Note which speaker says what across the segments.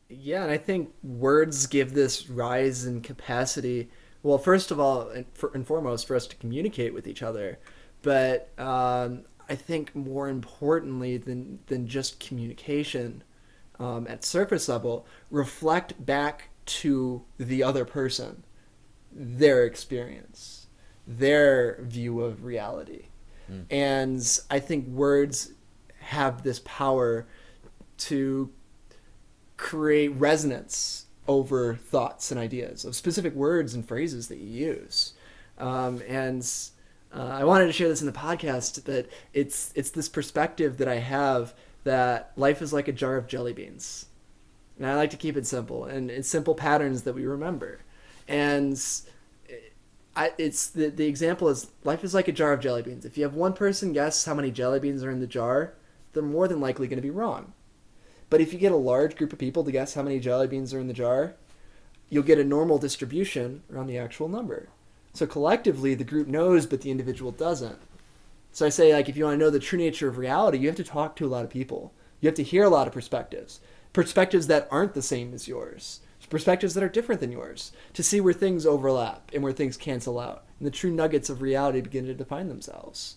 Speaker 1: Yeah, and I think words give this rise in capacity. Well, first of all, and foremost, for us to communicate with each other, but I think more importantly than just communication, at surface level, reflect back to the other person, their experience, their view of reality,
Speaker 2: Mm.
Speaker 1: and I think words have this power to create resonance over thoughts and ideas of specific words and phrases that you use. And I wanted to share this in the podcast that it's this perspective that I have that life is like a jar of jelly beans. And I like to keep it simple and it's simple patterns that we remember. And it's the example is life is like a jar of jelly beans. If you have one person guess how many jelly beans are in the jar, they're more than likely going to be wrong. But if you get a large group of people to guess how many jelly beans are in the jar, you'll get a normal distribution around the actual number. So collectively, the group knows, but the individual doesn't. So I say, like, if you want to know the true nature of reality, you have to talk to a lot of people. You have to hear a lot of perspectives, perspectives that aren't the same as yours, perspectives that are different than yours, to see where things overlap and where things cancel out, and the true nuggets of reality begin to define themselves.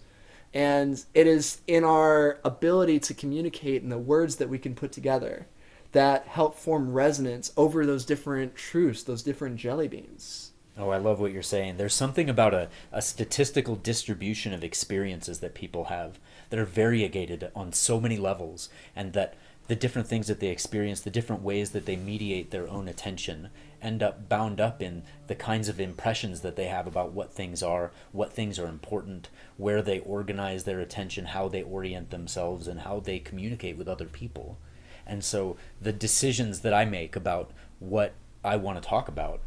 Speaker 1: And it is in our ability to communicate in the words that we can put together that help form resonance over those different truths, those different jelly beans.
Speaker 2: Oh, I love what you're saying. There's something about a statistical distribution of experiences that people have that are variegated on so many levels, and that the different things that they experience, the different ways that they mediate their own attention, end up bound up in the kinds of impressions that they have about what things are important, where they organize their attention, how they orient themselves, and how they communicate with other people. And so the decisions that I make about what I want to talk about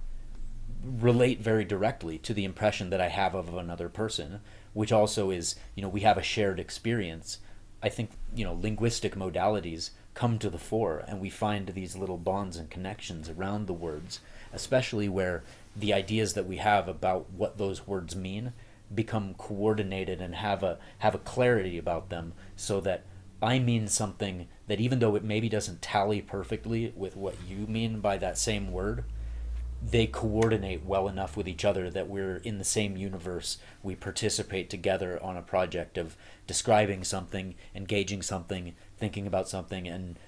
Speaker 2: relate very directly to the impression that I have of another person, which also is, we have a shared experience. I think, linguistic modalities come to the fore and we find these little bonds and connections around the words, especially where the ideas that we have about what those words mean become coordinated and have a clarity about them, so that I mean something that, even though it maybe doesn't tally perfectly with what you mean by that same word, they coordinate well enough with each other that we're in the same universe. We participate together on a project of describing something, engaging something, thinking about something, and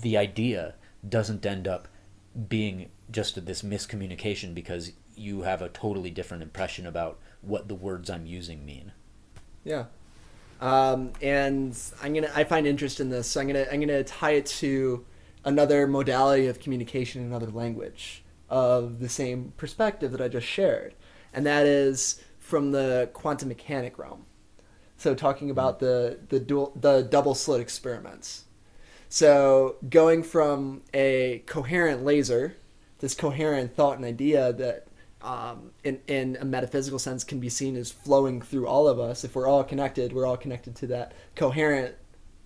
Speaker 2: the idea doesn't end up being just this miscommunication because you have a totally different impression about what the words I'm using mean.
Speaker 1: Yeah. And I find interest in this. So I'm gonna tie it to another modality of communication in another language of the same perspective that I just shared, and that is from the quantum mechanic realm. So talking
Speaker 2: Mm.
Speaker 1: about the double slit experiments. So going from a coherent laser, this coherent thought and idea that in a metaphysical sense can be seen as flowing through all of us. If we're all connected to that coherent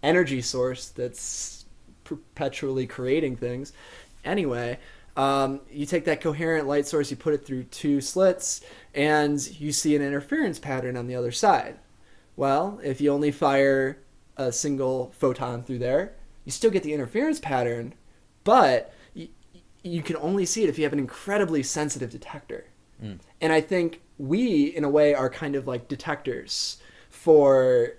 Speaker 1: energy source that's perpetually creating things. Anyway, you take that coherent light source, you put it through two slits, and you see an interference pattern on the other side. Well, if you only fire a single photon through there, you still get the interference pattern, but you can only see it if you have an incredibly sensitive detector.
Speaker 2: Mm.
Speaker 1: And I think we, in a way, are kind of like detectors for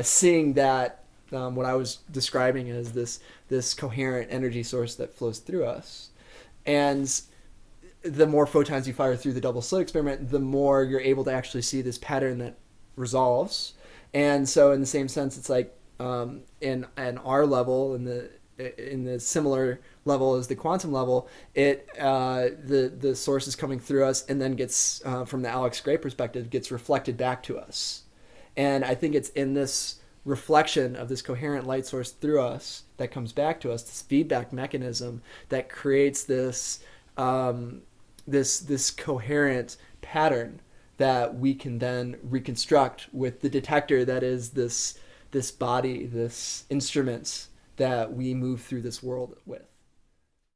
Speaker 1: seeing that what I was describing as this coherent energy source that flows through us. And the more photons you fire through the double slit experiment, the more you're able to actually see this pattern that resolves. And so, in the same sense, it's like in our level, in the similar level as the quantum level, the source is coming through us and then gets from the Alex Gray perspective gets reflected back to us. And I think it's in this reflection of this coherent light source through us that comes back to us, this feedback mechanism that creates this coherent pattern that we can then reconstruct with the detector that is this body, this instrument that we move through this world with.